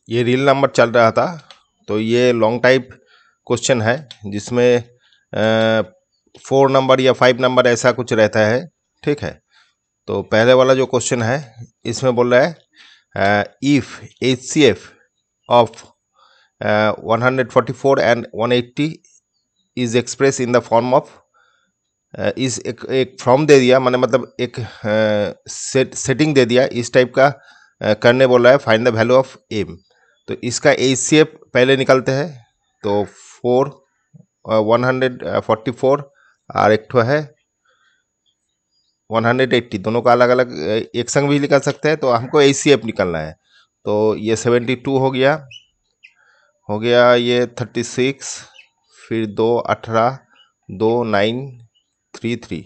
ये real number चल रहा था, तो ये लॉन्ग टाइप क्वेश्चन है जिसमें 4 नंबर या 5 नंबर ऐसा कुछ रहता है। ठीक है, तो पहले वाला जो क्वेश्चन है इसमें बोल रहा है if HCF of 144 and 180 is express in the form of इस एक फॉर्म दे दिया, मतलब एक सेटिंग दे दिया इस टाइप का करने बोल रहा है, find the value of M. तो इसका HCF पहले निकालते हैं। तो 4 144 और एक ठो है 180, दोनों का अलग अलग एक संग भी निकाल सकते हैं। तो हमको HCF निकालना है। तो ये 72 हो गया ये 36, फिर 2 18, 2 9 3 3,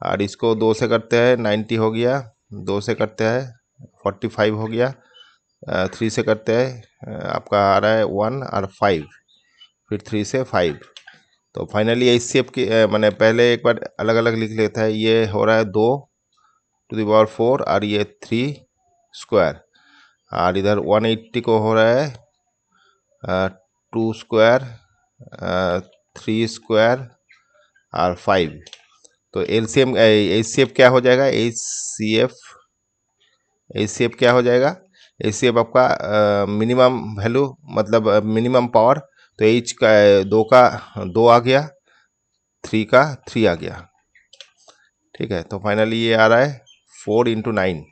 और इसको 2 से करते हैं 90 हो गया, 2 से करते हैं 45 हो गया, 3 से करते हैं आपका आ रहा है 1 और 5, फिर 3 से 5। तो फाइनली HCF की मैंने पहले एक बार अलग अलग लिख लेता है। ये हो रहा है 2⁴ और ये 3 स्क्वायर, और इधर 180 को हो रहा है 2 स्क्वायर, 3 स्क्वायर और 5। तो LCM HCF क्या हो जाएगा? HCF क्या हो जाएगा? HCF आपका मिनिमम वैल्यू, मतलब मिनिमम पावर। तो H का 2 का 2 आ गया, 3 का 3 आ गया। ठीक है, तो फाइनली ये आ रहा है 4 × 9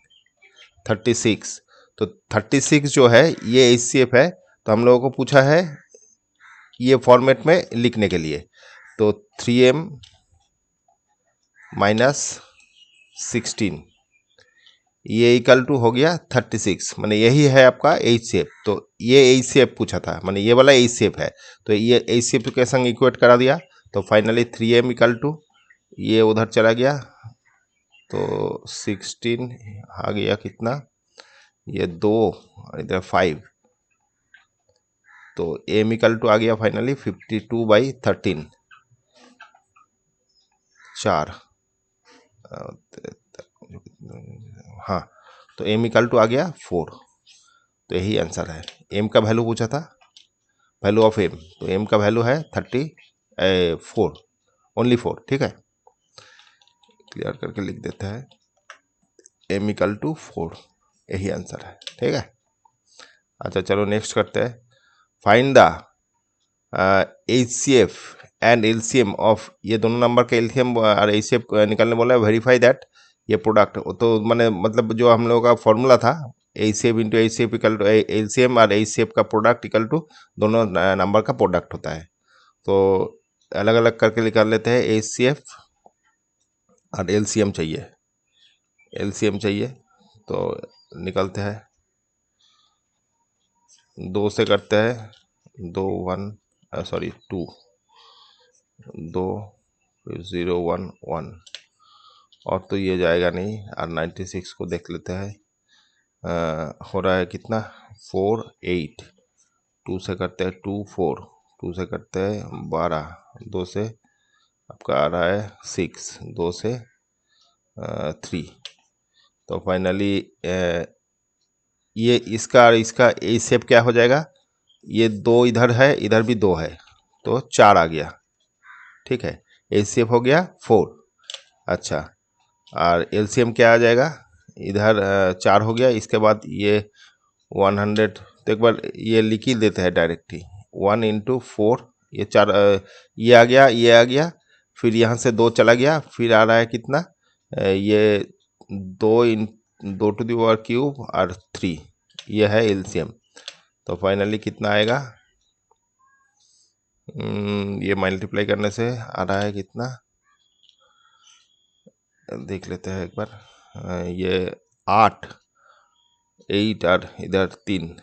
36। तो 36 जो है ये HCF है। तो हम लोगों को पूछा है ये फॉर्मेट में लिखने के लिए। तो 3m - 16 ये इक्वल टू हो गया 36, माने यही है आपका HCF। तो ये HCF पूछा था, माने ये वाला HCF है। तो ये HCF के संग इक्वेट करा दिया। तो फाइनली 3m इक्वल टू ये उधर चला गया, तो 16 आ गया कितना, ये 2 और इधर 5। तो m इक्वल टू आ गया फाइनली 52/13, 4। हाँ, तो m इक्वल टू आ गया 4। तो यही आंसर है। m का वैल्यू पूछा था, वैल्यू ऑफ m। तो m का वैल्यू है 34, ओनली 4। ठीक है, क्लियर करके लिख देते हैं m इक्वल टू 4, यही आंसर है। ठीक है, अच्छा चलो नेक्स्ट करते हैं। Find the HCF and LCM of, ये दोनों नंबर का LCM और HCF निकालने बोला है। वेरीफाई दैट ये प्रोडक्ट, तो मैंने मतलब जो हम लोगों का फॉर्मूला था HCF × HCF equal to LCM और HCF का प्रोडक्ट इक्वल टू दोनों नंबर का प्रोडक्ट होता है। तो अलग अलग करके निकाल लेते हैं। HCF और LCM चाहिए, LCM चाहिए। तो निकलते हैं, 2 से करते हैं 2 1 सॉरी 2, 2 फिर 0 1 1, और तो ये जाएगा नहीं। और 96 को देख लेते हैं, हो रहा है कितना 4 8, 2 से करते हैं 2 4, 2 से करते हैं 12, 2 से आपका आ रहा है 6, 2 से 3। तो फाइनली ये इसका और इसका HCF क्या हो जाएगा? ये 2 इधर है, इधर भी 2 है, तो 4 आ गया। ठीक है, HCF हो गया 4। अच्छा, और LCM क्या आ जाएगा? इधर 4 हो गया। इसके बाद ये 100, तो एक बार ये लिख ही देते हैं डायरेक्ट ही, 1 × 4, ये 4 ये आ गया, ये आ गया, फिर यहाँ से 2 चला गया, फिर आ रहा है कितना, ये 2 × 2³ और 3, ये है LCM। तो फाइनली कितना आएगा? ये मल्टीप्लाई करने से आ रहा है कितना, देख लेते हैं एक बार। ये 8 8 और इधर 3,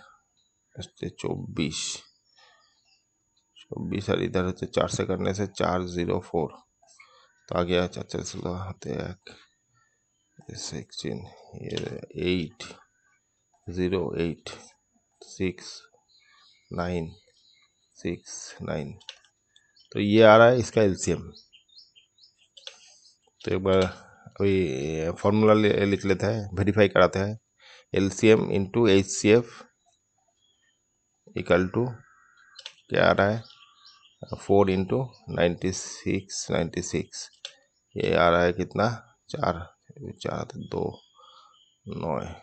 24 और इधर से 4 से करने से 404, तो आ गया 4 से होते हैं 16, ये 8 0 8 6 9 6 9। तो ये आ रहा है इसका LCM। तो एक बार अभी फॉर्मूला लिख लेते हैं, वेरीफाई कराते हैं। LCM × HCF इक्वल टू क्या आ रहा है, 4 इंटू 96, ये आ रहा है कितना, 4 4 2 9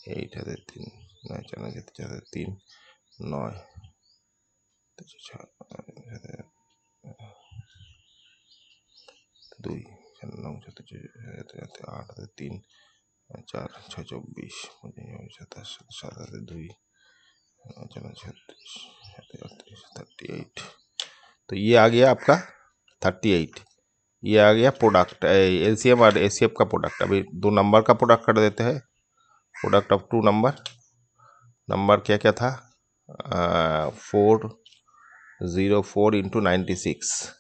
8 है 3 9 4 3 9 2 9 8 3 4 6 24 7 2 38। तो ये आ गया आपका 38। ये आ गया प्रोडक्ट, एलसीएम और एचसीएफ का प्रोडक्ट। अभी दो नंबर का प्रोडक्ट कर देते हैं, प्रोडक्ट ऑफ टू नंबर क्या क्या था, 404 इंटू 96।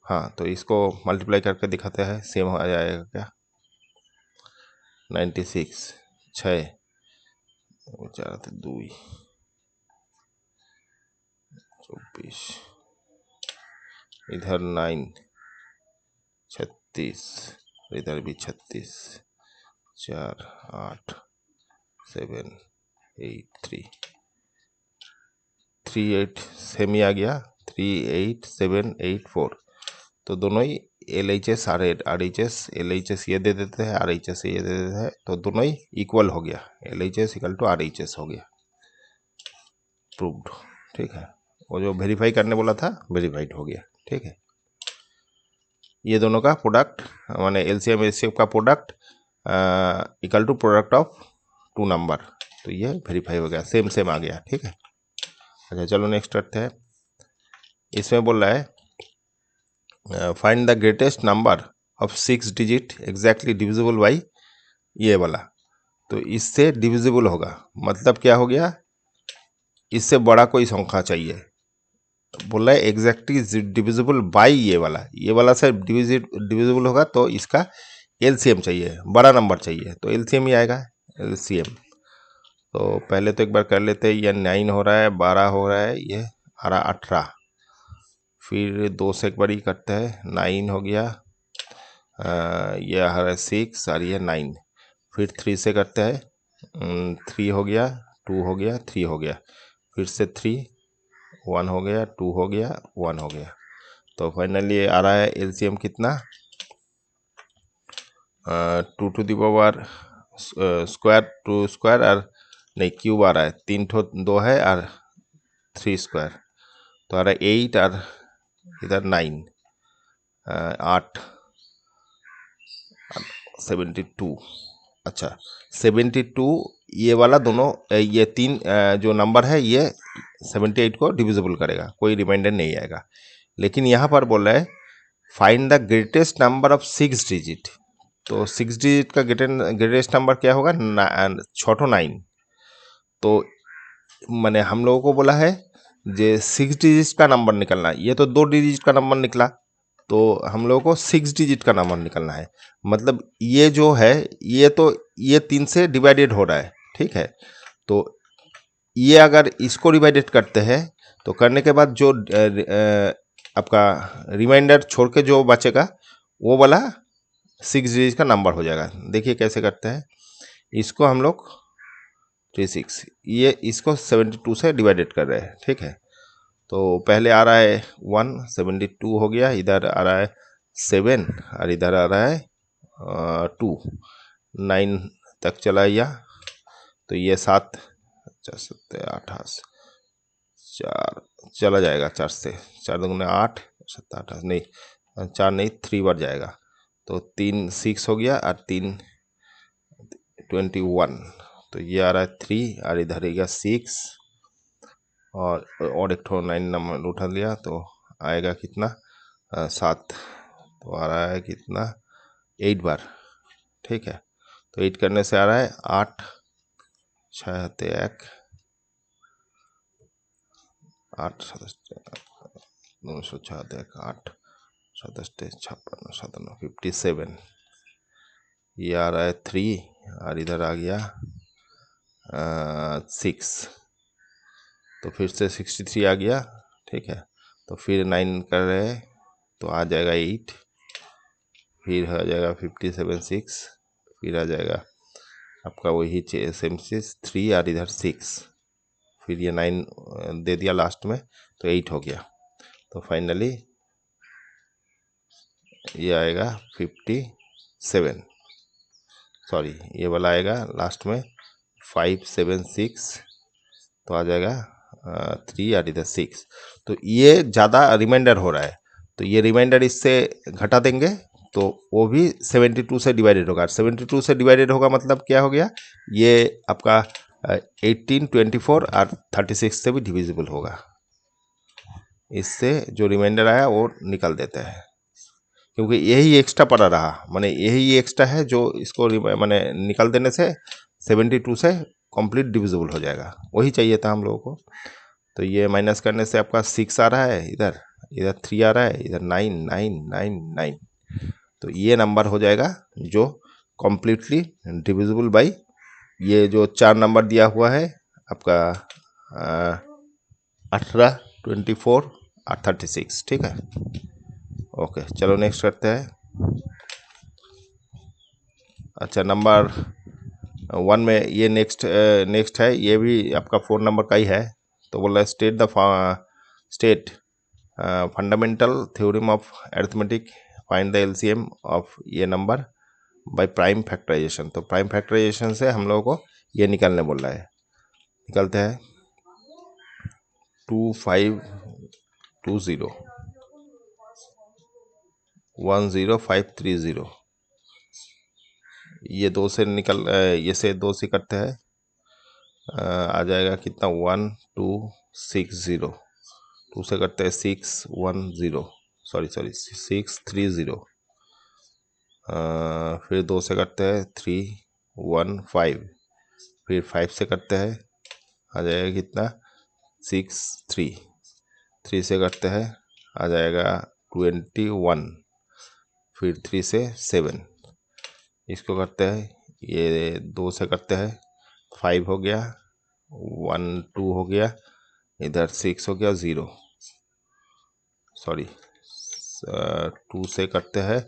हाँ, तो इसको मल्टीप्लाई करके दिखाते हैं, सेम आ जाएगा क्या, 96 6 4 2 24, इधर 9 36, इधर भी 36, 4 8 7 8 3 8 सेम ही आ गया, 38784। तो दोनों ही LHS RHS, LHS ये दे देते हैं, RHS ये दे देते हैं, तो दोनों ही इक्वल हो गया, LHS इक्वल टू RHS हो गया, प्रूव्ड। ठीक है, वो जो वेरीफाई करने बोला था वेरीफाइड हो गया। ठीक है, ये दोनों का प्रोडक्ट माने LCM HCF का product equal to product of two number, तो ये वेरीफाई हो गया, सेम आ गया। ठीक है, अच्छा चलो नेक्स्ट करते हैं। इसमें बोल रहा है find the greatest number of 6 digit exactly divisible by ये वाला। तो इससे डिविजिबल होगा, मतलब क्या हो गया, इससे बड़ा कोई संख्या चाहिए। बोल रहा है एग्जैक्टली डिविजिबल बाई ये वाला से डिविजिबल होगा, तो इसका एलसीएम चाहिए, बड़ा नंबर चाहिए, तो एलसीएम ही आएगा, एलसीएम। तो पहले तो एक बार कर लेते हैं, ये 9 हो रहा है, 12 हो रहा है, ये आ रहा 18। फिर 2 से एक बार ही करते हैं, 9 हो गया, ये आ रहा है 6 और ये 9। फिर 3 से करते हैं, 3 हो गया, 2 हो गया, 3 हो गया, फिर से 3, 1 हो गया, 2 हो गया, 1 हो गया। तो फाइनली आ रहा है एलसीएम कितना, 2 to the power square, 2 square और नहीं क्यूब आ रहा है, 3 ठो 2 है और 3 स्क्वायर, तो आ रहा है 8 और इधर 9 8 72। अच्छा 72, ये वाला दोनों ये तीन जो नंबर है ये 78 को डिविजिबल करेगा, कोई रिमाइंडर नहीं आएगा। लेकिन यहाँ पर बोल रहा है find the greatest number of 6 digit. तो 6 डिजिट का ग्रेटेस्ट नंबर क्या होगा, 9। तो मैंने हम लोगों को बोला है जे 6 डिजिट का नंबर निकलना, ये तो 2 डिजिट का नंबर निकला, तो हम लोगों को 6 डिजिट का नंबर निकलना है। मतलब ये जो है ये तो ये 3 से डिवाइडेड हो रहा है। ठीक है, तो ये अगर इसको डिवाइडेड करते हैं तो करने के बाद जो आपका रिमाइंडर छोड़ के जो बचेगा वो वाला 6 डिजिट का नंबर हो जाएगा। देखिए कैसे करते हैं, इसको हम लोग 36, ये इसको 72 से डिवाइडेड कर रहे हैं। ठीक है, तो पहले आ रहा है 1, 72 हो गया, इधर आ रहा है 7 और इधर आ रहा है 2, 9 तक चला गया, तो ये 7 4 7 8 4 चला जाएगा, 4 से 4 दूनी 8 7 8 नहीं 4 नहीं 3 बार जाएगा, तो 3 6 हो गया और 3 21, तो ये आ रहा है 3 और इधर रहेगा 6 और एक ठो 9 नंबर उठा लिया, तो आएगा कितना 7, तो आ रहा है कितना 8 बार। ठीक है, तो 8 करने से आ रहा है 8 6 1 8 7 8 7 56 57, ये आ रहा है 3 और इधर आ गया 6, तो फिर से 63 आ गया। ठीक है, तो फिर 9 कर रहे हैं, तो आ जाएगा 8, फिर आ जाएगा 57 6, फिर आ जाएगा आपका वही सेम चीज 3 और इधर 6, फिर ये 9 दे दिया लास्ट में, तो 8 हो गया। तो फाइनली ये आएगा 57, सॉरी ये वाला आएगा लास्ट में 576, तो आ जाएगा 3 और इधर 6। तो ये ज़्यादा रिमाइंडर हो रहा है, तो ये रिमाइंडर इससे घटा देंगे तो वो भी 72 से डिवाइडेड होगा। 72 से डिवाइडेड होगा मतलब क्या हो गया, ये आपका 18, 24 और 36 से भी डिविजिबल होगा। इससे जो रिमाइंडर आया वो निकल देता है, क्योंकि यही एक्स्ट्रा पड़ा रहा, माने यही एक्स्ट्रा है जो इसको माने निकल देने से 72 से कंप्लीट डिविजिबल हो जाएगा, वही चाहिए था हम लोगों को। तो ये माइनस करने से आपका 6 आ रहा है, इधर इधर 3 आ रहा है, इधर 9 9 9 9, तो ये नंबर हो जाएगा जो कम्प्लीटली डिविजिबल बाई ये जो 4 नंबर दिया हुआ है आपका 18, 24 और 36। ठीक है, ओके चलो नेक्स्ट करते हैं। अच्छा नंबर 1 में ये नेक्स्ट है, ये भी आपका 4 नंबर का ही है। तो बोल रहा है state fundamental theorem of arithmetic, find the LCM of ये नंबर बाय प्राइम फैक्टराइजेशन। तो प्राइम फैक्टराइजेशन से हम लोगों को ये निकालने बोल रहा है। निकलते हैं 2520 10530, ये दो से निकल ये से दो से करते हैं, आ जाएगा कितना 1260, 2 से करते हैं 610, सॉरी 630, फिर 2 से करते हैं 315, फिर 5 से करते हैं आ जाएगा कितना 63, 3 से करते हैं आ जाएगा 21, फिर 3 से 7, इसको करते हैं, ये 2 से करते हैं 5 हो गया, 1 2 हो गया, इधर 6 हो गया 0, सॉरी 2 से करते हैं,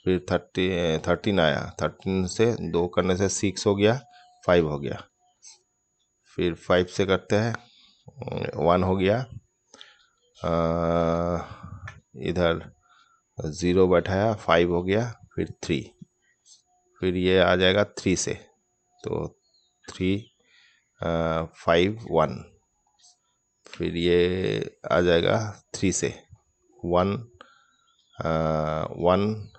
फिर 13 आया, 13 से 2 करने से 6 हो गया, 5 हो गया, फिर 5 से करते हैं 1 हो गया, इधर 0 बैठाया 5 हो गया, फिर 3, फिर ये आ जाएगा 3 से, तो 3 5 1, फिर ये आ जाएगा 3 से 1 1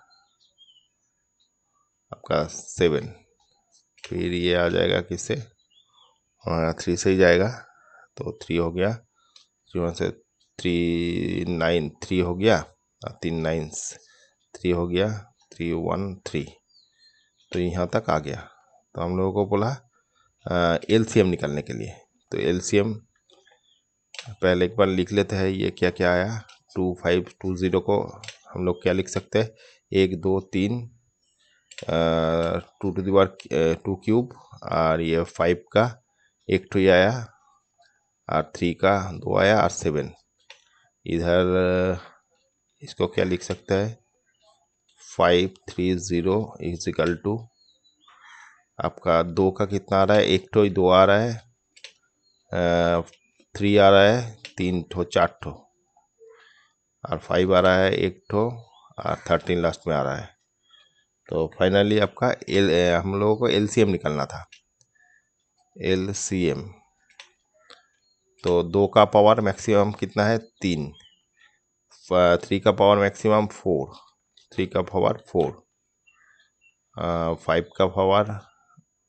आपका 7, फिर ये आ जाएगा किससे 3 से ही जाएगा, तो 3 हो गया, 3 से 3 9 3 हो गया, 3 9 3 हो गया, 3 1 3, तो यहाँ तक आ गया। तो हम लोगों को बोला एलसीएम निकालने के लिए। तो एलसीएम पहले एक बार लिख लेते हैं, ये क्या क्या आया। 2520 को हम लोग क्या लिख सकते हैं, 1 2 3 2 टू द पावर 2 क्यूब, और ये 5 का 1 टू आया, और 3 का 2 आया, और 7 इधर इसको क्या लिख सकते हैं 530 इज इक्वल टू आपका 2 का कितना आ रहा है, 1 ठो 2 आ रहा है, 3 आ रहा है, 3 ठो 4 ठो, और 5 आ रहा है 1 ठो, और 13 लास्ट में आ रहा है। तो फाइनली आपका हम लोगों को एलसीएम निकालना था। एलसीएम तो 2 का पावर मैक्सिमम कितना है 3, 3 का पावर मैक्सिमम 4, 3 का पावर 4, 5 का पावर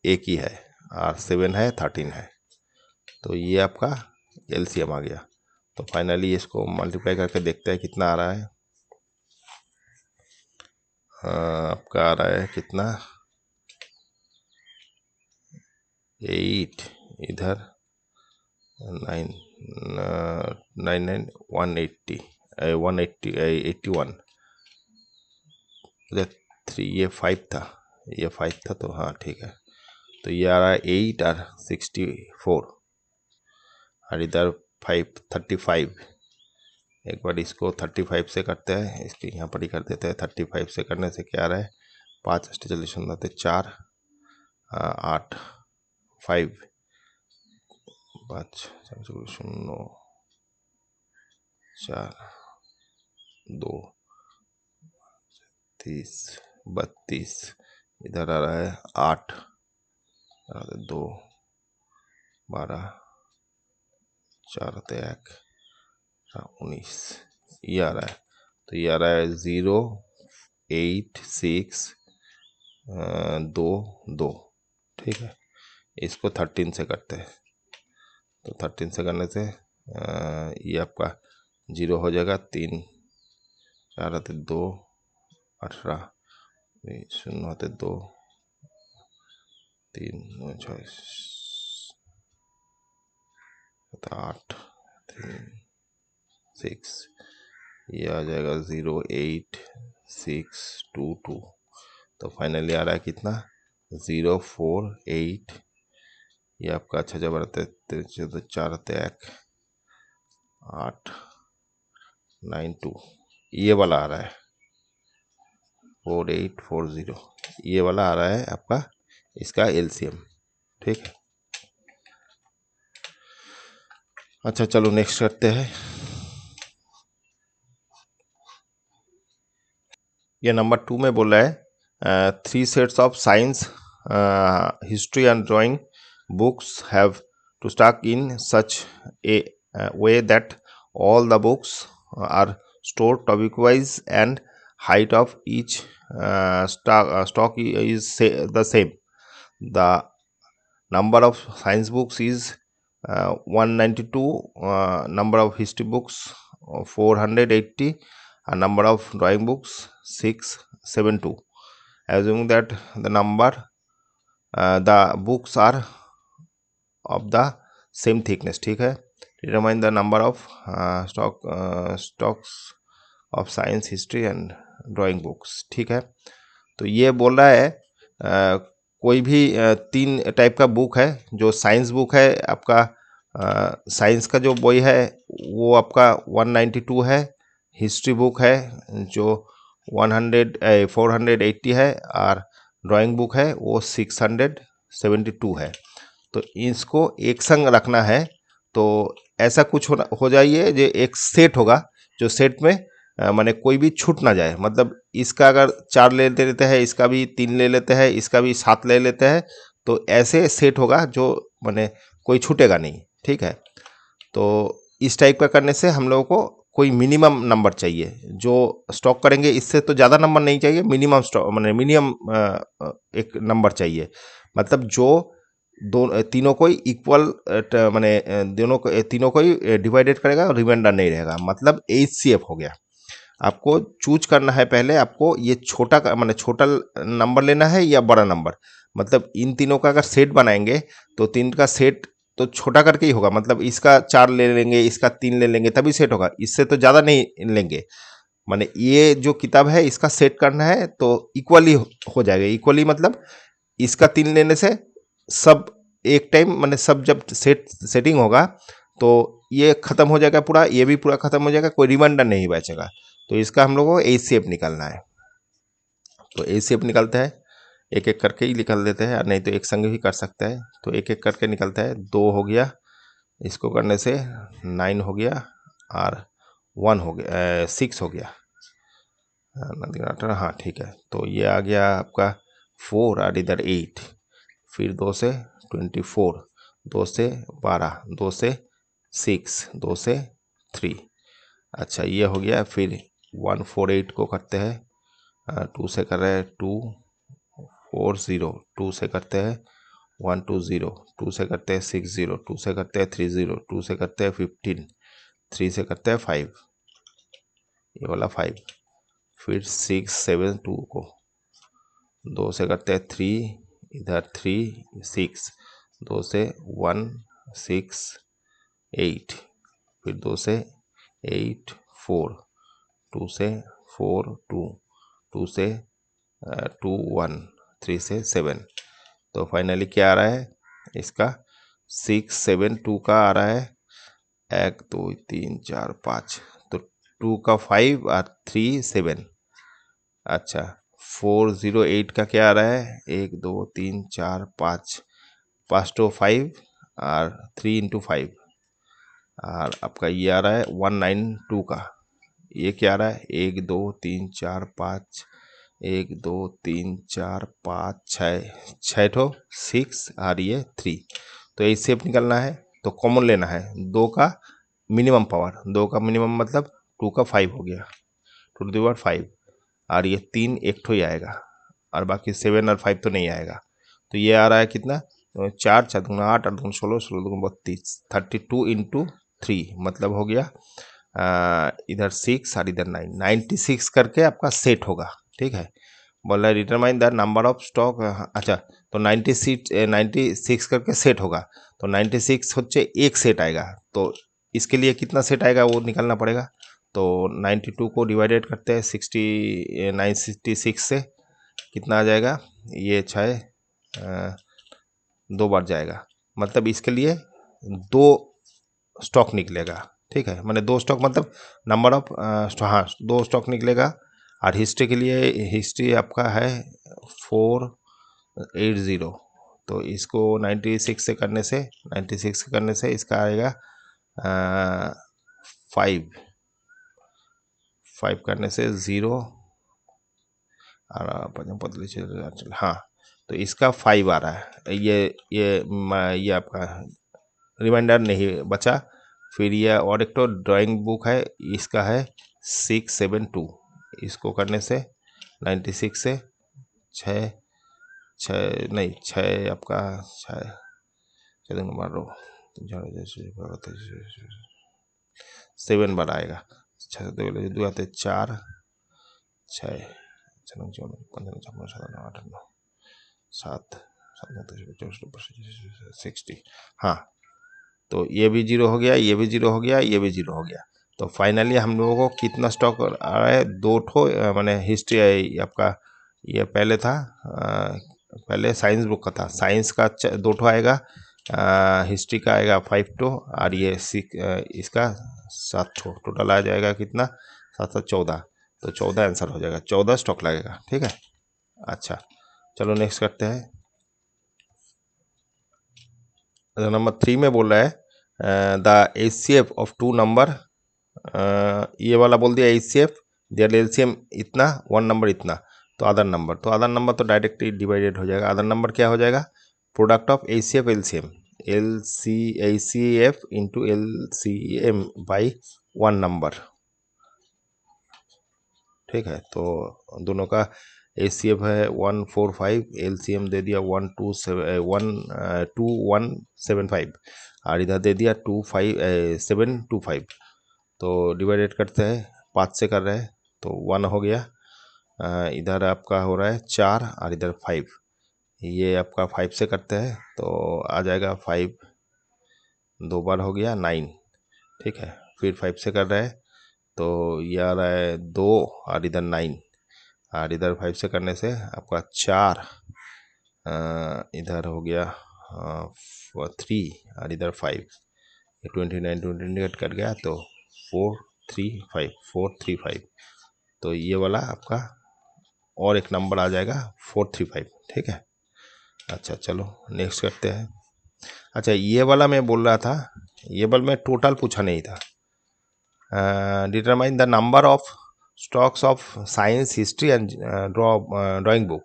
1 ही है, और 7 है 13 है। तो ये आपका एलसीएम आ गया। तो फाइनली इसको मल्टीप्लाई करके देखते हैं कितना आ रहा है। आपका आ रहा है कितना 8, इधर 9 9 9 180 180 81, इधर 3, ये 5 था, ये 5 था, तो हाँ ठीक है। तो ये आ रहा है 8 और 64, और इधर 5 35। एक बार इसको 35 से करते हैं, इसके यहाँ पर ही कर देते हैं। 35 से करने से क्या आ रहा है 5 अष्टचल्लिश 4, 8 5 5 0 4 2 30 32 इधर आ रहा है 8 2 12 4 1 19 ये आ रहा है। तो ये आ रहा है 0 8 6 2 2। ठीक है, इसको 13 से करते हैं। तो 13 से करने से ये आपका 0 हो जाएगा। 3 4 आते 2 18 0 आते 2 3 9 6 8 3 6 ये आ जाएगा 0 8 6 2 2। तो फाइनली आ रहा है कितना 0 4 8। ये आपका अच्छा जब रहते 4 1 8 9 2 ये वाला आ रहा है 4840 ये वाला आ रहा है आपका इसका एलसीएम। ठीक है, अच्छा चलो नेक्स्ट करते हैं। ये नंबर 2 में बोल रहा है 3 sets of science history and drawing books have to stock in such a way that all the books are stored topic wise and height of each stock is the same. The number of science books is 192, number of history books 480, and number of drawing books 672. Assuming that the books are of the same thickness. ठीक है, determine the number of stocks of science history and drawing books. ठीक है, तो ये बोल रहा है कोई भी 3 टाइप का बुक है। जो साइंस बुक है आपका, साइंस का जो बॉय है वो आपका 192 है। हिस्ट्री बुक है जो 480 है, और ड्राइंग बुक है वो 672 है। तो इसको एक संग रखना है। तो ऐसा कुछ हो जाइए जो एक सेट होगा, जो सेट में माने कोई भी छूट ना जाए। मतलब इसका अगर 4 ले लेते हैं, इसका भी 3 ले लेते हैं, इसका भी 7 ले लेते हैं, तो ऐसे सेट होगा जो माने कोई छूटेगा नहीं। ठीक है, तो इस टाइप का करने से हम लोगों को कोई मिनिमम नंबर चाहिए। जो स्टॉक करेंगे इससे तो ज़्यादा नंबर नहीं चाहिए, मिनिमम स्टॉक माने मिनिमम एक नंबर चाहिए। मतलब जो दो तीनों को इक्वल माने दोनों को तीनों को ही डिवाइडेड करेगा और रिमाइंडर नहीं रहेगा। मतलब एचसीएफ हो गया। आपको चूज करना है पहले, आपको ये छोटा माने छोटा नंबर लेना है या बड़ा नंबर। मतलब इन तीनों का अगर सेट बनाएंगे तो 3 का सेट तो छोटा करके ही होगा। मतलब इसका 4 ले लेंगे, इसका 3 ले लेंगे तभी सेट होगा, इससे तो ज़्यादा नहीं लेंगे। माने ये जो किताब है इसका सेट करना है तो इक्वली हो जाएगा। इक्वली मतलब इसका 3 लेने से सब एक टाइम माने सब जब सेटिंग होगा तो ये खत्म हो जाएगा पूरा, ये भी पूरा खत्म हो जाएगा, कोई रिमाइंडर नहीं बचेगा। तो इसका हम लोगों को एचसीएफ निकालना है। तो एचसीएफ निकलता है, एक एक करके ही निकाल देते हैं, नहीं तो एक संग भी कर सकता है। तो एक एक करके निकलता है। 2 हो गया, इसको करने से 9 हो गया, और 1 हो गया, 6 हो गया। हाँ ठीक है, तो ये आ गया आपका 4 और इधर 8। फिर 2 से 24, 2 से 12, 2 से 6, 2 से 3। अच्छा ये हो गया। फिर 148 को करते हैं, 2 से कर रहे हैं 2 4 0, 2 से करते हैं 1 2 0, 2 से करते हैं 6 0, 2 से करते हैं 3 0, 2 से करते हैं 15, 3 से करते हैं 5, ये वाला 5। फिर 6 7 2 को 2 से करते हैं 3, इधर 3 6, 2 से 1 6 8, फिर 2 से 8 4, 2 से 4 2, 2 से 2 1, 3 से 7। तो फाइनली क्या आ रहा है इसका 6 7 2 का आ रहा है 1 2 3 4 5। तो 2 का 5 और 3 7। अच्छा 408 का क्या आ रहा है, 1 2 3 4 5, 5 to 5 और 3 into 5, और आपका ये आ रहा है 192 का। ये क्या आ रहा है, 1 2 3 4 5, 1 2 3 4 5 6 ठो 6 और ये 3। तो ये सेप निकलना है तो कॉमन लेना है, 2 का मिनिमम पावर, 2 का मिनिमम मतलब 2 का 5 हो गया, 2 to the power 5, और ये 3 एक ठो ही आएगा और बाकी 7 और 5 तो नहीं आएगा। तो ये आ रहा है कितना, 4 4 दूना 8 8 दूना 16 16 दूना 32, 32 इंटू 3 मतलब हो गया इधर 6 और इधर 9, 96 करके आपका सेट होगा। ठीक है, बोल रहा है determine the number of stock. अच्छा, तो 96 करके सेट होगा, तो 96 होच्छे एक सेट आएगा, तो इसके लिए कितना सेट आएगा वो निकालना पड़ेगा। तो 92 को डिवाइडेड करते हैं 966 से, कितना आ जाएगा, ये 6 2 बार जाएगा, मतलब इसके लिए 2 स्टॉक निकलेगा। ठीक है, मैंने 2 स्टॉक मतलब नंबर ऑफ हाँ 2 स्टॉक निकलेगा। और हिस्ट्री के लिए, हिस्ट्री आपका है 480, तो इसको 96 से करने से, 96 से करने से इसका आएगा 5 करने से 0 और पतली चल, हाँ तो इसका 5 आ रहा है। ये आपका रिमाइंडर नहीं बचा। फिर ये और एक तो ड्राइंग बुक है, इसका है 672, इसको करने से 96 से 6 6 नहीं 6 आपका 6 चलो मार लो 7 बार आएगा, 6 दो आते 4 6 15 16 17 8 9 7 60, हाँ तो ये भी 0 हो गया, ये भी 0 हो गया, ये भी 0 हो गया। तो फाइनली हम लोगों को कितना स्टॉक आ रहा है, 2 ठो मैंने हिस्ट्री आपका ये पहले था पहले साइंस बुक का था, साइंस का 2 ठो आएगा, हिस्ट्री का आएगा 5 ठो, और ये इसका 7 ठो, टोटल आ जाएगा कितना 7 7 14, तो 14 आंसर हो जाएगा, 14 स्टॉक लगेगा। ठीक है, अच्छा चलो नेक्स्ट करते हैं। नंबर 3 में बोल रहा है द HCF ऑफ 2 नंबर, ये वाला बोल दिया HCF देयर LCM इतना, 1 नंबर इतना, तो अदर नंबर, तो अदर नंबर तो डायरेक्टली डिवाइडेड हो जाएगा। अदर नंबर क्या हो जाएगा, product of HCF LCM, HCF into LCM by 1 number. ठीक है, तो दोनों का HCF है 145, LCM दे दिया 2175, और इधर दे दिया 725, तो डिवाइडेड करते हैं 5 से कर रहे हैं, तो 1 हो गया, इधर आपका हो रहा है 4 और इधर 5, ये आपका 5 से करते हैं तो आ जाएगा 5 2 बार हो गया 9। ठीक है, फिर 5 से कर रहे हैं तो ये आ रहा है 2 और इधर 9, और इधर 5 से करने से आपका 4 इधर हो गया 3 और इधर 5, 29 कट गया तो 435, तो ये वाला आपका और एक नंबर आ जाएगा 435। ठीक है, अच्छा चलो नेक्स्ट करते हैं। अच्छा ये वाला मैं बोल रहा था, ये वाला मैं टोटल पूछा नहीं था, determine the number of stocks of science history and drawing book,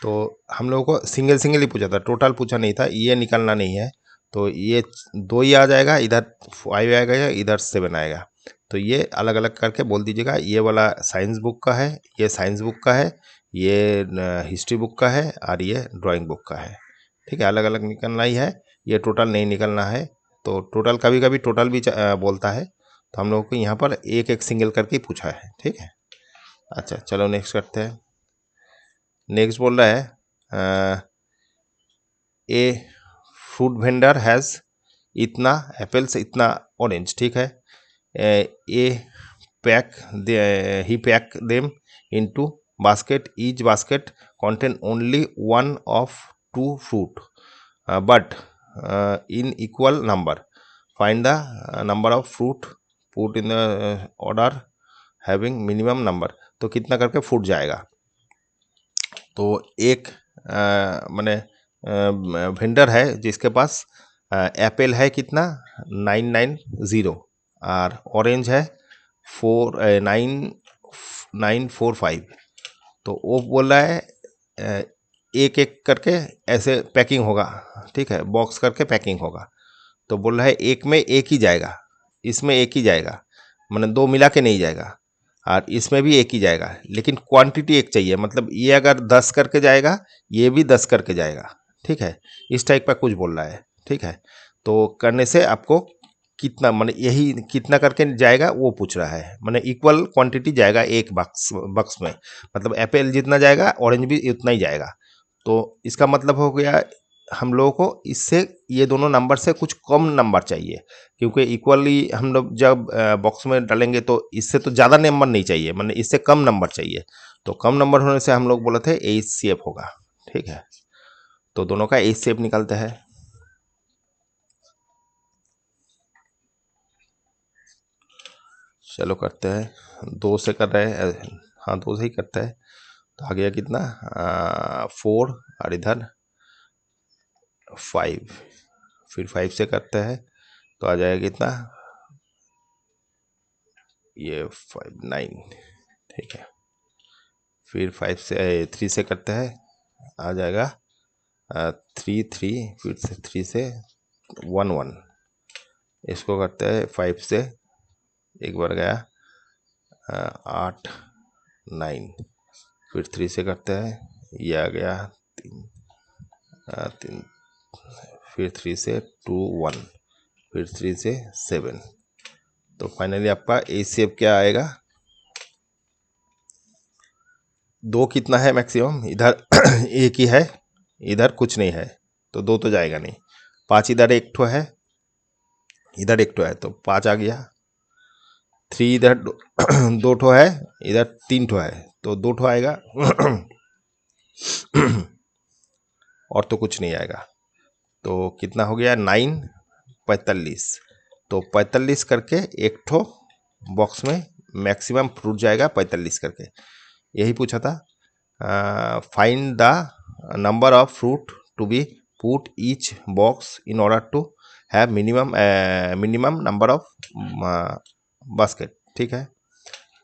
तो हम लोगों को सिंगल सिंगल ही पूछा था, टोटल पूछा नहीं था, ये निकालना नहीं है, तो ये 2 ही आ जाएगा, इधर 5 आएगा या इधर 7 आएगा, तो ये अलग अलग करके बोल दीजिएगा, ये वाला साइंस बुक का है, ये साइंस बुक का है, ये हिस्ट्री बुक का है, और ये ड्राइंग बुक का है। ठीक है, अलग अलग निकलना ही है, ये टोटल नहीं निकलना है। तो टोटल कभी कभी टोटल भी बोलता है, तो हम लोगों को यहाँ पर एक एक सिंगल करके पूछा है। ठीक है, अच्छा चलो नेक्स्ट करते हैं। नेक्स्ट बोल रहा है ए फ्रूट वेंडर हैज़ इतना एप्पल्स इतना ऑरेंज। ठीक है, a pack he pack them into basket, each basket contain only one of 2 fruit but in equal number, find the number of fruit put in the order having minimum number, तो कितना करके fruit जाएगा। तो एक माने vendor है जिसके पास Apple है कितना 990 और ऑरेंज है 9945। तो वो बोल रहा है एक एक करके ऐसे पैकिंग होगा, ठीक है, बॉक्स करके पैकिंग होगा। तो बोल रहा है एक में एक ही जाएगा, इसमें एक ही जाएगा, मतलब दो मिला के नहीं जाएगा, और इसमें भी एक ही जाएगा, लेकिन क्वांटिटी एक चाहिए, मतलब ये अगर 10 करके जाएगा ये भी 10 करके जाएगा, ठीक है, इस टाइप का कुछ बोल रहा है, ठीक है। तो करने से आपको कितना, माने यही कितना करके जाएगा वो पूछ रहा है, माने इक्वल क्वांटिटी जाएगा एक बक्स बक्स में, मतलब एप्पल जितना जाएगा ऑरेंज भी उतना ही जाएगा। तो इसका मतलब हो गया हम लोगों को इससे ये दोनों नंबर से कुछ कम नंबर चाहिए, क्योंकि इक्वली हम लोग जब बॉक्स में डालेंगे तो इससे तो ज़्यादा नंबर नहीं चाहिए, मतलब इससे कम नंबर चाहिए। तो कम नंबर होने से हम लोग बोले थे एच सी एफ होगा, ठीक है। तो दोनों का एच सी एफ निकालते हैं। चलो करते हैं, दो से कर रहे हैं, हाँ दो से ही करते हैं। तो आ गया कितना 4 और इधर 5, फिर 5 से करते हैं तो आ जाएगा कितना, ये 59, ठीक है। फिर 5 से 3 से करते हैं, आ जाएगा 3 फिर से 3 से 1 इसको करते हैं 5 से, एक बार गया 8 9, फिर 3 से करते हैं, ये आ गया 3 फिर 3 से 2 1, फिर 3 से 7। तो फाइनली आपका ए शेप क्या आएगा, दो कितना है मैक्सिमम, इधर एक ही है, इधर कुछ नहीं है, तो दो तो जाएगा नहीं। 5 इधर एक ठो है, इधर एक ठो है, तो 5 आ गया। 3 इधर दो ठो है, इधर 3 ठो है, तो 2 ठो आएगा। और तो कुछ नहीं आएगा। तो कितना हो गया 9 45। तो 45 करके एक ठो बॉक्स में मैक्सिमम फ्रूट जाएगा 45 करके, यही पूछा था। Find the number of fruit to be put each box in order to have minimum number of basket, ठीक है।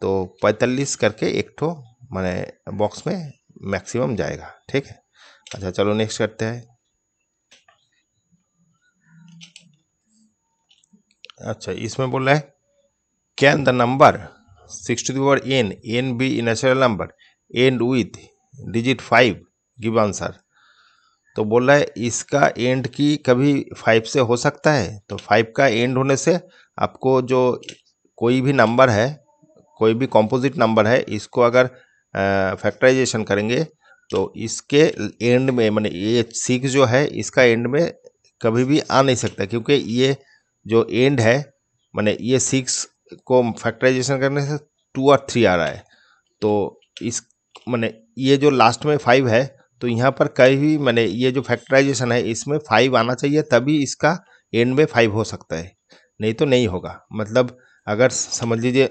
तो 45 करके एक ठो मैंने बॉक्स में मैक्सिमम जाएगा, ठीक है। अच्छा चलो नेक्स्ट करते हैं। अच्छा इसमें बोल रहा है can the number 6 to the power n be natural number and with digit 5 give answer. तो बोल रहा है इसका एंड की कभी 5 से हो सकता है, तो 5 का एंड होने से आपको जो कोई भी नंबर है, कोई भी कॉम्पोजिट नंबर है, इसको अगर फैक्टराइजेशन करेंगे तो इसके एंड में, माने ये 6 जो है इसका एंड में कभी भी आ नहीं सकता, क्योंकि ये जो एंड है, माने ये 6 को फैक्टराइजेशन करने से 2 और 3 आ रहा है। तो इस माने ये जो लास्ट में 5 है, तो यहाँ पर कहीं भी माने ये जो फैक्टराइजेशन है इसमें 5 आना चाहिए, तभी इसका एंड में 5 हो सकता है, नहीं तो नहीं होगा। मतलब अगर समझ लीजिए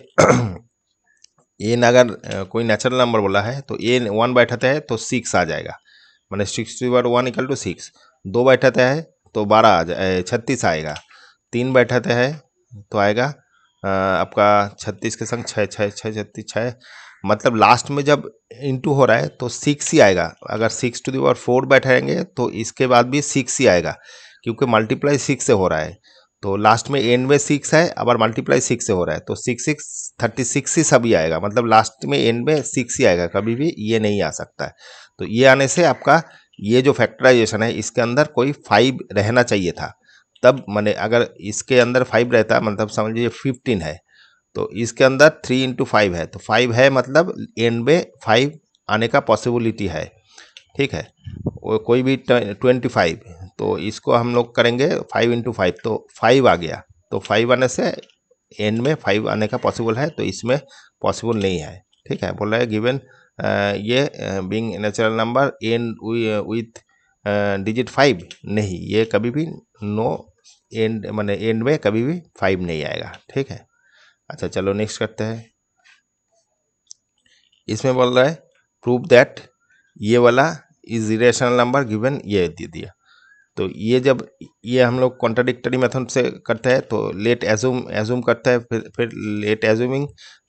एन अगर कोई नेचुरल नंबर बोला है तो एन 1 बैठाता है तो 6 आ जाएगा, मैंने 6/1 इक्वल टू 6। 2 बैठाता है तो 12 आ जाए 36 आएगा। 3 बैठाते हैं तो आएगा आपका 36 के संग 6 6 6 36 6, मतलब लास्ट में जब इंटू हो रहा है तो 6 ही आएगा। अगर 6 to the power 4 बैठाएंगे तो इसके बाद भी 6 ही आएगा, क्योंकि मल्टीप्लाई 6 से हो रहा है। तो लास्ट में एंड में 6 है, अब मल्टीप्लाई 6 से हो रहा है, तो 6 6 36 ही सभी आएगा, मतलब लास्ट में एंड में 6 ही आएगा, कभी भी ये नहीं आ सकता है। तो ये आने से आपका ये जो फैक्टराइजेशन है इसके अंदर कोई 5 रहना चाहिए था, तब मैंने अगर इसके अंदर 5 रहता, मतलब समझ लीजिए 15 है, तो इसके अंदर 3 into 5 है, तो 5 है मतलब एंड में 5 आने का पॉसिबिलिटी है, ठीक है। वो कोई भी 25, तो इसको हम लोग करेंगे 5 into 5, तो 5 आ गया, तो 5 आने से एंड में 5 आने का पॉसिबल है, तो इसमें पॉसिबल नहीं है, ठीक है। बोल रहा है गिवन ये being natural number and with digit 5, नहीं ये कभी भी नो एंड, माने एंड में कभी भी 5 नहीं आएगा, ठीक है। अच्छा चलो नेक्स्ट करते हैं। इसमें बोल रहा है प्रूव दैट ये वाला इज इरेशनल नंबर गिवन, ये दे दिया। तो ये जब ये हम लोग कॉन्ट्राडिक्टरी मेथड से करते हैं तो लेट एज्यूम करते हैं, फिर लेट एज्यूमिंग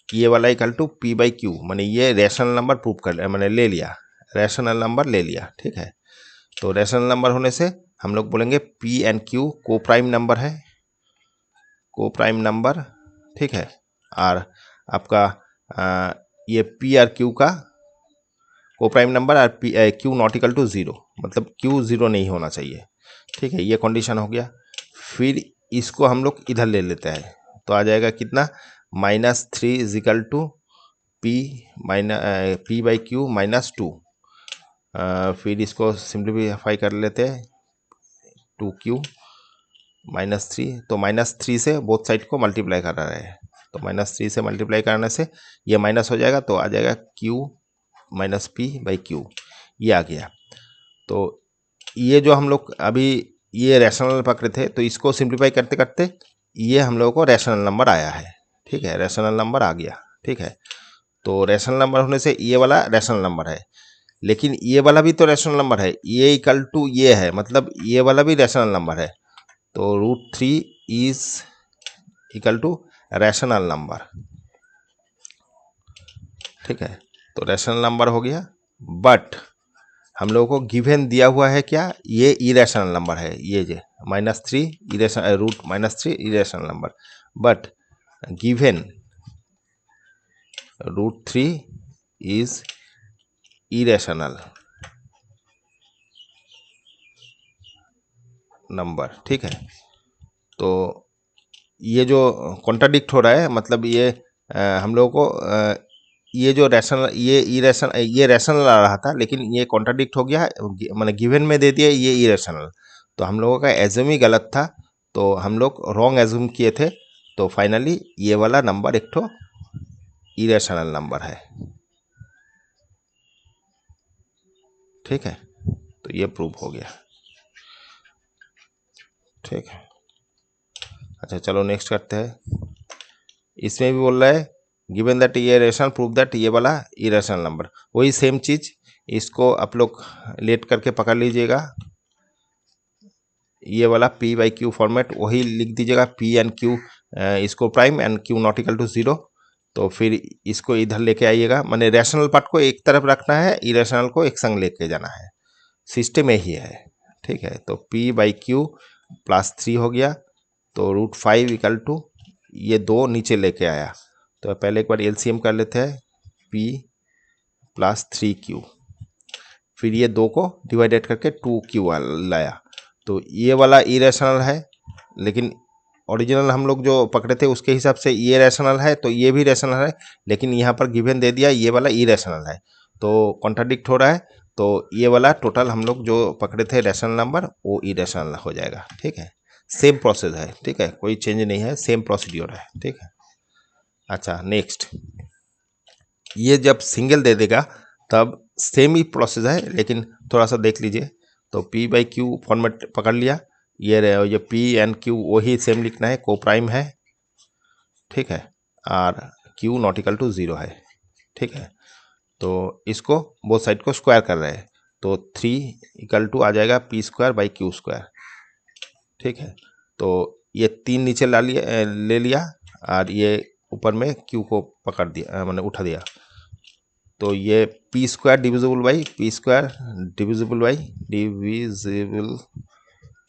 ये वाला equal to p by q, मैंने ये रैशनल नंबर प्रूव कर मैंने ले लिया, रैशनल नंबर ले लिया। ठीक है, तो रैशनल नंबर होने से हम लोग बोलेंगे पी एंड क्यू को प्राइम नंबर है, को प्राइम नंबर। ठीक है, और आपका ये पी आर क्यू का को प्राइम नंबर और p q not equal to zero, मतलब क्यू ज़ीरो नहीं होना चाहिए। ठीक है, ये कंडीशन हो गया। फिर इसको हम लोग इधर ले लेते हैं, तो आ जाएगा कितना, -3 is equal to p p by q -2। फिर इसको सिंप्लीफाई कर लेते हैं, 2q -3, तो -3 से बोथ साइड को मल्टीप्लाई कर रहा है, तो -3 से मल्टीप्लाई करने से ये माइनस हो जाएगा, तो आ जाएगा q -p बाई क्यू, ये आ गया। तो ये जो हम लोग अभी ये रैशनल पकड़े थे, तो इसको सिंप्लीफाई करते करते ये हम लोगों को रैशनल नंबर आया है। ठीक है, रैशनल नंबर आ गया। ठीक है, तो रैशनल नंबर होने से ये वाला रैशनल नंबर है, लेकिन ये वाला भी तो रैशनल नंबर है, ये इक्वल टू ये है, मतलब ये वाला भी रैशनल नंबर है। तो √3 is equal to rational number. ठीक है, तो रैशनल नंबर हो गया, बट हम लोगों को गिवन दिया हुआ है क्या, ये इरेशनल नंबर है, ये जो -3 √-3 irrational number, but given √3 is irrational number. ठीक है, तो ये जो कॉन्ट्राडिक्ट हो रहा है, मतलब ये हम लोगों को ये जो रैशनल ये रैशनल आ रहा था, लेकिन ये कॉन्ट्राडिक्ट हो गया, मैंने गिवन में दे दिया ये इरेशनल, तो हम लोगों का एज्यूम ही गलत था, तो हम लोग रॉन्ग एज्यूम किए थे, तो फाइनली ये वाला नंबर एक ठो इरेशनल नंबर है। ठीक है, तो ये प्रूव हो गया। ठीक है, अच्छा चलो नेक्स्ट करते हैं। इसमें भी बोल रहा है गिवन दैट ये रेशनल प्रूव दैट ये वाला इरेशनल नंबर, वही सेम चीज, इसको आप लोग लेट करके पकड़ लीजिएगा, ये वाला पी बाई क्यू फॉर्मेट वही लिख दीजिएगा, पी एंड क्यू इसको prime and q not equal to zero. तो फिर इसको इधर लेके आइएगा, माने रैशनल पार्ट को एक तरफ रखना है, इरेशनल को एक संग लेके जाना है, सिस्टम यही है। ठीक है, तो पी बाई क्यू +3 हो गया, तो √5 इक्वल टू ये दो नीचे लेके आया, तो पहले एक बार एलसीएम कर लेते हैं, p +3q, फिर ये दो को डिवाइडेड करके 2q लाया, तो ये वाला इरेशनल है, लेकिन ओरिजिनल हम लोग जो पकड़े थे उसके हिसाब से ये रैशनल है, तो ये भी रैशनल है, लेकिन यहाँ पर गिवन दे दिया ये वाला इरेशनल है, तो कॉन्ट्राडिक्ट हो रहा है, तो ये वाला टोटल हम लोग जो पकड़े थे रैशनल नंबर वो इरेशनल हो जाएगा। ठीक है, सेम प्रोसेस है। ठीक है, कोई चेंज नहीं है, सेम प्रोसीड्योर है। ठीक है, अच्छा नेक्स्ट, ये जब सिंगल दे देगा तब सेम ही प्रोसेस है, लेकिन थोड़ा सा देख लीजिए, तो पी बाई क्यू फॉर्मेट पकड़ लिया, ये पी एंड क्यू वही सेम लिखना है, को प्राइम है। ठीक है, और q not equal to zero है। ठीक है, तो इसको बोथ साइड को स्क्वायर कर रहे हैं, तो 3 इक्वल टू आ जाएगा p² बाई q²। ठीक है, तो ये 3 नीचे ले लिया, और ये ऊपर में q को पकड़ दिया, मैंने उठा दिया, तो ये p² divisible by p² divisible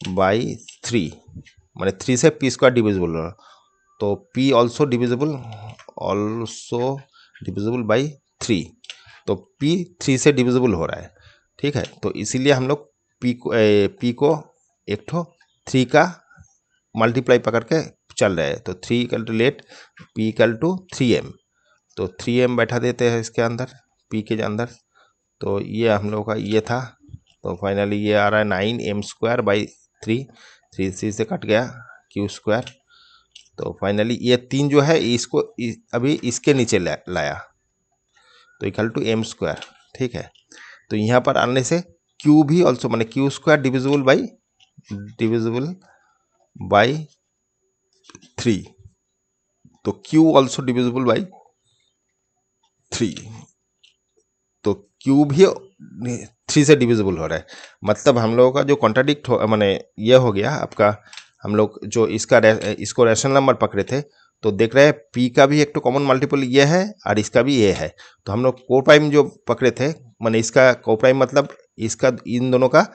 by 3, मैंने 3 से p² डिविजिबल हो, तो p ऑल्सो डिविजिबल बाई 3, तो p 3 से डिविजिबल हो रहा है। ठीक है, तो इसीलिए हम लोग p को एक ठो 3 का मल्टीप्लाई पकड़ के चल रहे हैं, तो 3 equal to let p equal to 3m, तो 3m बैठा देते हैं इसके अंदर, p के अंदर, तो ये हम लोग का ये था, तो फाइनली ये आ रहा है 9m² बाई 3, 3 से कट गया q², तो फाइनली ये 3 जो है इसको अभी इसके नीचे लाया, तो इक्वल टू m²। ठीक है, तो यहाँ पर आने से q भी ऑल्सो मैंने q² डिविजिबल बाई 3, तो q ऑल्सो डिविजिबल बाई 3, तो q भी 3 से डिविजिबल हो रहा है। मतलब हम लोगों का जो कॉन्ट्राडिक्ट हो माने ये हो गया आपका, हम लोग जो इसको रैशनल नंबर पकड़े थे तो देख रहे हैं p का भी एक तो कॉमन मल्टीपल ये है और इसका भी ये है। तो हम लोग को प्राइम जो पकड़े थे माने इसका को प्राइम मतलब इसका इन दोनों का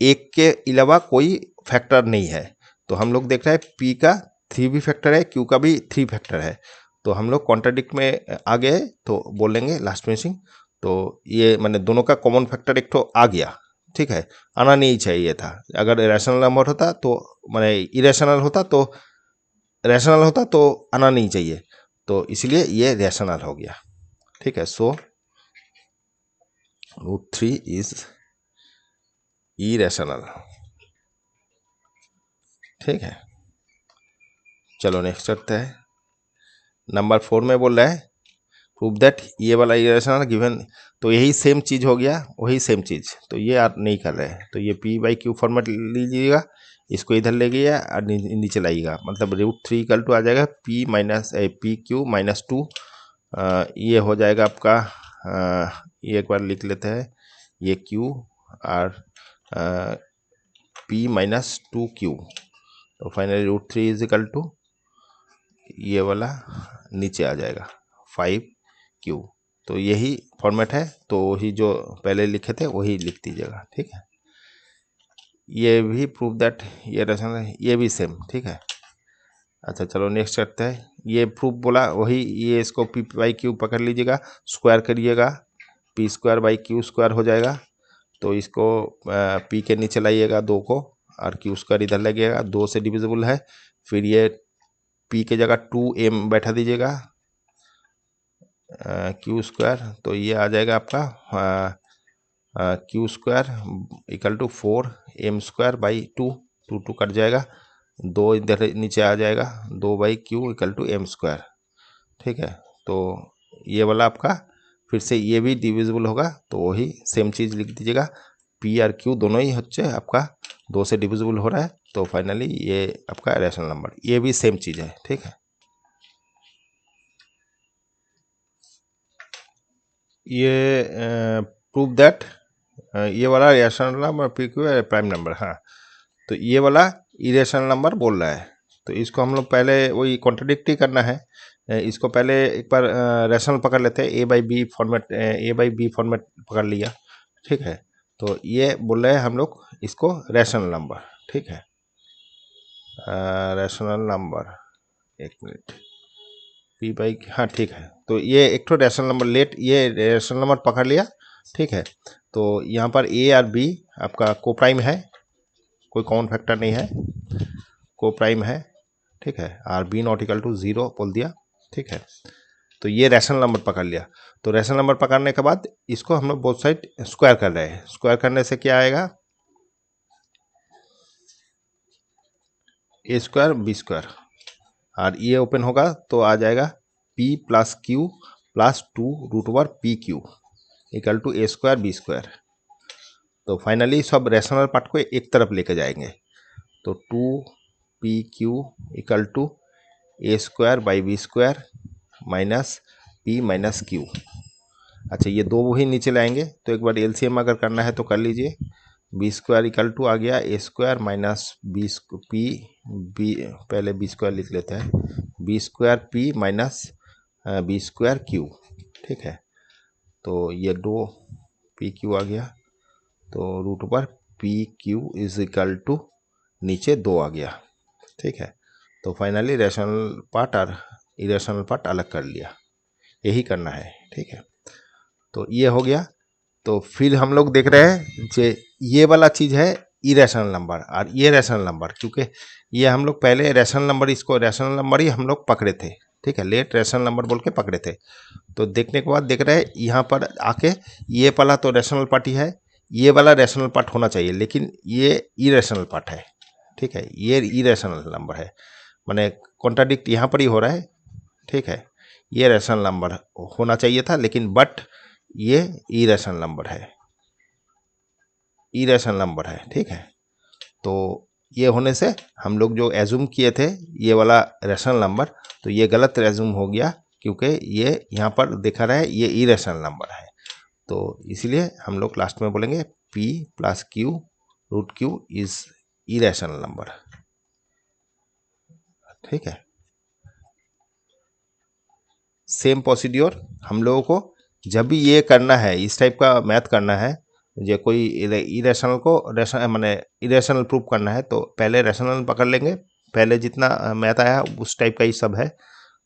एक के अलावा कोई फैक्टर नहीं है। तो हम लोग देख रहे हैं p का 3 भी फैक्टर है, q का भी 3 फैक्टर है। तो हम लोग कॉन्ट्राडिक्ट में आ गए तो बोलेंगे लास्ट फिनिशिंग। तो ये मैंने दोनों का कॉमन फैक्टर एक तो आ गया, ठीक है, आना नहीं चाहिए था। अगर रैशनल नंबर होता तो मैंने इरेशनल होता तो आना नहीं चाहिए, तो इसलिए ये रैशनल हो गया, ठीक है। सो √3 इज इरेशनल, ठीक है। चलो नेक्स्ट करते हैं। नंबर 4 में बोल रहा है प्रूव दैट ये वाला इरेशनल गिवन। तो यही सेम चीज़ हो गया, वही सेम चीज़, तो ये आप नहीं कर रहे हैं। तो ये p/q फॉर्मेट लीजिएगा, इसको इधर ले गया और नीचे लाइएगा, मतलब √3 इक्वल टू आ जाएगा p/q-2। ये हो जाएगा आपका, ये एक बार लिख लेते हैं, ये q और p-2q। तो फाइनली √3 इज इक्वल टू ये वाला नीचे आ जाएगा 5q। तो यही फॉर्मेट है, तो वही जो पहले लिखे थे वही लिख दीजिएगा, ठीक है। ये भी प्रूव दैट ये रैशनल है, ये भी सेम, ठीक है। अच्छा चलो नेक्स्ट करते हैं। ये प्रूफ बोला वही, ये इसको p/q पकड़ लीजिएगा, स्क्वायर करिएगा, p²/q² हो जाएगा। तो इसको p के नीचे लाइएगा 2 को और q² इधर लगेगा, 2 से डिविजिबल है। फिर ये p के जगह 2m बैठा दीजिएगा, q²। तो ये आ जाएगा आपका q² equal to 4m²/2, 2 cut जाएगा, 2 इधर नीचे आ जाएगा, 2/q इक्वल टू m², ठीक है। तो ये वाला आपका फिर से ये भी डिविजिबल होगा, तो वही सेम चीज़ लिख दीजिएगा। p और q दोनों ही होचे आपका 2 से डिविजिबल हो रहा है, तो फाइनली ये आपका रैशनल नंबर, ये भी सेम चीज़ है, ठीक है। ये प्रूव दैट ये वाला रैशनल नंबर p/q है प्राइम नंबर, हाँ। तो ये वाला इरेशनल नंबर बोल रहा है, तो इसको हम लोग पहले वही कॉन्ट्रडिक्ट ही करना है। इसको पहले एक बार रैशनल पकड़ लेते हैं, a/b फॉर्मेट पकड़ लिया, ठीक है। तो ये बोल रहे हैं हम लोग इसको रैशनल नंबर, ठीक है। रैशनल नंबर, एक मिनट, हाँ ठीक है। तो ये एक तो रैशनल नंबर ये रैशनल नंबर पकड़ लिया, ठीक है। तो यहाँ पर a और b आपका को प्राइम है, कोई कॉमन फैक्टर नहीं है, को प्राइम है, ठीक है। और b≠0 बोल दिया, ठीक है। तो ये रैशनल नंबर पकड़ लिया। तो रैशनल नंबर पकड़ने के बाद इसको हम लोग बोथ साइड स्क्वायर कर रहे हैं। स्क्वायर करने से क्या आएगा, a² b², और ये ओपन होगा तो आ जाएगा p+q+2√pq equal to a² b²। तो फाइनली सब रैशनल पार्ट को एक तरफ लेके जाएंगे, तो 2pq equal to a²/b² minus p-q। अच्छा ये दो ही नीचे लाएंगे, तो एक बार एलसीएम अगर करना है तो कर लीजिए। b² इक्वल टू आ गया a² माइनस b पहले b² लिख लेते हैं, b² p minus b² q, ठीक है। तो ये 2pq आ गया, तो रूट पर pq इज इक्वल टू नीचे 2 आ गया, ठीक है। तो फाइनली रैशनल पार्ट और इरेशनल पार्ट अलग कर लिया, यही करना है, ठीक है। तो ये हो गया। तो फिर हम लोग देख रहे हैं कि ये वाला चीज़ है इरेशनल नंबर और ये रैशनल नंबर, क्योंकि ये हम लोग पहले रैशनल नंबर, इसको रैशनल नंबर ही हम लोग पकड़े थे, ठीक है, लेट रैशनल नंबर बोल के पकड़े थे। तो देखने के बाद देख रहे हैं यहाँ पर आके ये वाला तो रैशनल पार्ट ही है, ये वाला रैशनल पार्ट होना चाहिए, लेकिन ये इरेशनल पार्ट है, ठीक है, ये इरेशनल नंबर है, माने कॉन्ट्राडिक्ट यहाँ पर ही हो रहा है, ठीक है। ये रैशनल नंबर होना चाहिए था, लेकिन बट ये इरेशनल नंबर है, इरेशनल नंबर है, ठीक है। तो ये होने से हम लोग जो एज्यूम किए थे ये वाला रैशनल नंबर, तो ये गलत एज्यूम हो गया, क्योंकि ये यहाँ पर दिखा रहा है ये इरेशनल नंबर है। तो इसीलिए हम लोग लास्ट में बोलेंगे p plus q root q is irrational number. ठीक है, सेम प्रोसीड्योर हम लोगों को जब भी ये करना है, इस टाइप का मैथ करना है, जो कोई इरेशनल को रेशनल माने इरेशनल प्रूफ करना है, तो पहले रेशनल पकड़ लेंगे, पहले जितना मैथ आया उस टाइप का ही सब है,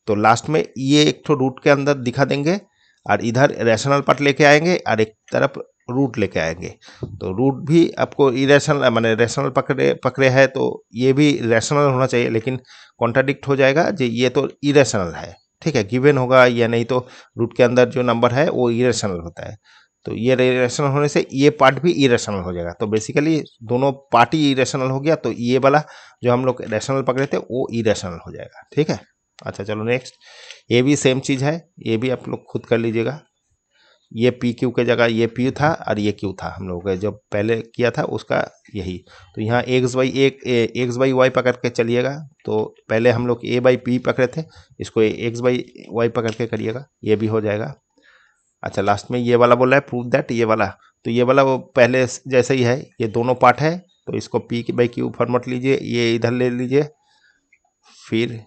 तो लास्ट में ये एक तो रूट के अंदर दिखा देंगे और इधर रेशनल पार्ट लेके आएंगे और एक तरफ रूट लेके आएंगे। तो रूट भी आपको इरेशनल माने रेशनल पकड़े है, तो ये भी रेशनल होना चाहिए, लेकिन कॉन्ट्राडिक्ट हो जाएगा जो ये तो इरेशनल है। ठीक है, गिवन होगा, या नहीं तो रूट के अंदर जो नंबर है वो इरेशनल होता है, तो ये इरेशनल होने से ये पार्ट भी इरेशनल हो जाएगा। तो बेसिकली दोनों पार्ट ही इरेशनल हो गया, तो ये वाला जो हम लोग रेशनल पकड़े थे वो इरेशनल हो जाएगा। ठीक है, अच्छा चलो नेक्स्ट, ये भी सेम चीज़ है, ये भी आप लोग खुद कर लीजिएगा। ये पी क्यू के जगह ये पी था और ये क्यू था, हम लोगों ने जब पहले किया था उसका यही। तो यहाँ एक्स बाई वाई पकड़ के चलिएगा, तो पहले हम लोग ए बाई पी पकड़े थे, इसको एक्स बाई वाई पकड़ के करिएगा, ये भी हो जाएगा। अच्छा लास्ट में ये वाला बोला है प्रूव दैट, ये वाला, तो ये वाला वो पहले जैसे ही है, ये दोनों पार्ट है, तो इसको पी बाई क्यू फॉर्मेट लीजिए, ये इधर ले लीजिए, फिर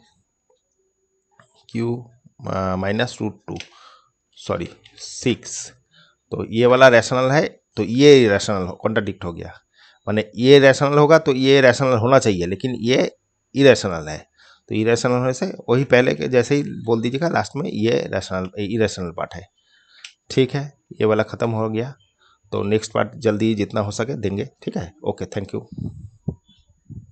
q minus root two sorry 6, तो ये वाला रैशनल है, तो ये रैशनल कॉन्ट्राडिक्ट हो गया, माने ये रैशनल होगा तो ये रैशनल होना चाहिए, लेकिन ये इरेशनल है, तो इरेशनल होने से वही पहले के जैसे ही बोल दीजिएगा, लास्ट में ये रैशनल इरेशनल पार्ट है। ठीक है, ये वाला ख़त्म हो गया, तो नेक्स्ट पार्ट जल्दी जितना हो सके देंगे। ठीक है, ओके, थैंक यू।